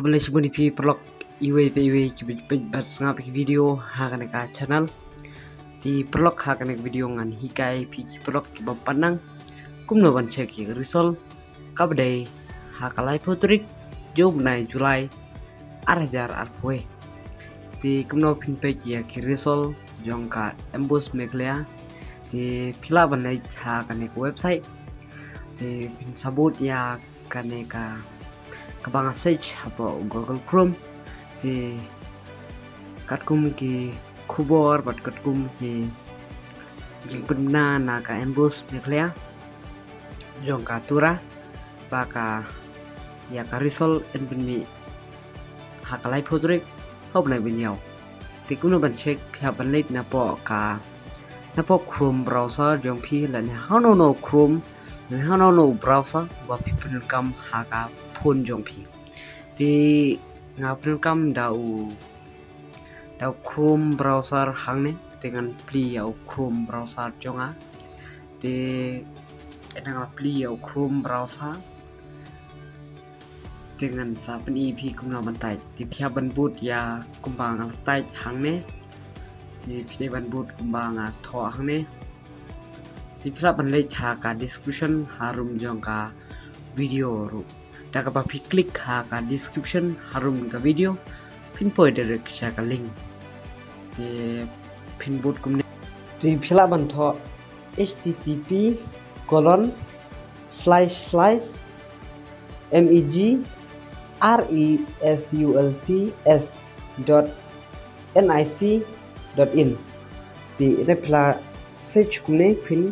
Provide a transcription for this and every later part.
Boleh sebut di vlog iwe bat ngap video hakan ka channel di vlog hakan video ngan hikai pi vlog ki panang kumno ban check ki result kabdai hakalai potrik job nai Julai arjar arpoe di kumno pin page ya ki result jongka embus meklea di pila ban nai hakan website di pin sabut ya kaneka kabang search apa Google Chrome di katkum ki kubor bat katkum ki jingpena na ka embus meklea jong ka tura baka ya ka result en benmi hakalai podrek hob nai benyau ti kuno ban check phya ban leit na po Chrome browser jong phi la ne no Chrome no browser ba phi pun kam haka phone jong phi ti ngapun kam dau Chrome browser hangne dengan pli au Chrome browser jonga ti dengan pli au Chrome browser dengan sapen EP kumna bantai ti phya ban boot ya kumbang tai hangne ti phide ban boot kumbang tho hangne ti phra ban lei tha ka description harum jongka video ru daga ba phi click ha ka description harum ka video pin point direct sha ka link ti pin boot kumne ti phla ban tho http://megresult.nic.in ti ine phla search kumne pin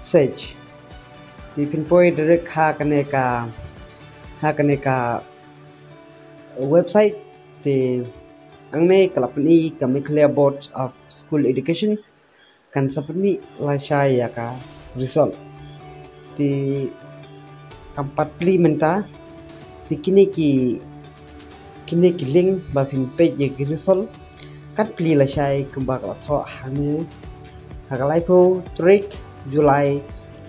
search ti pin point direct ha kaneka website ti angne kalapni kamiklia board of school education kan sapni lasha ya ka result ti kampat pli menta ti kini ki link ba pin page ye result kat pli lasha kumbak la tho hane hakalai po trick Julai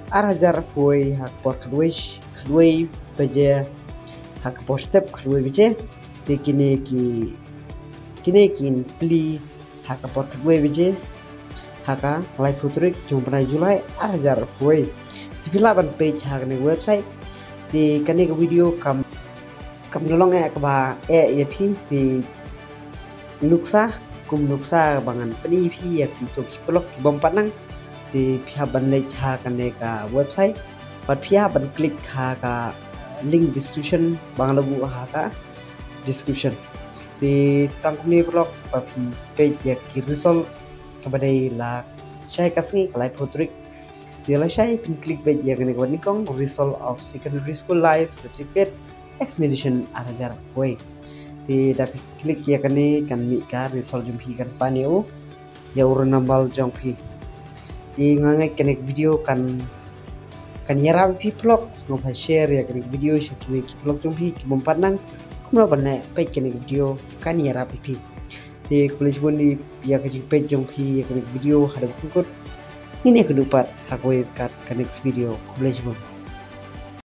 arajar poi hak por khadwei beje hak por step khadwei beje ti kini ki pli hak por khadwei beje haka lai futrik jumpa Julai arajar poi ti pila ban page hak ni website ti kani ka video kam nolong ka ba ye phi ti nuksa bangan pani phi ya ki to ki blog ki bom panang ti phya ban lei ha kaneka website pat phya ban click ha ka link description bang lagu ha ka description ti tangni blog pa page ya ki result kabadai la share kasni kalai potrik ti la share pin click page ya kaneka nikong result of secondary school life certificate examination arajar way ti dapat klik ya kani kan mi ka result jumpi kan paneu ya urun nambal jongpi ti ngangai kanek video kan yara pi vlog ngopa share ya kanek video shaki ki vlog jumpi ki bompanang kumra banne page kanek video kan yara pi ti kulis boni ya ka page jongpi ya kanek video hadap kukut ini kedupat hakwe kat kanek video kulis bon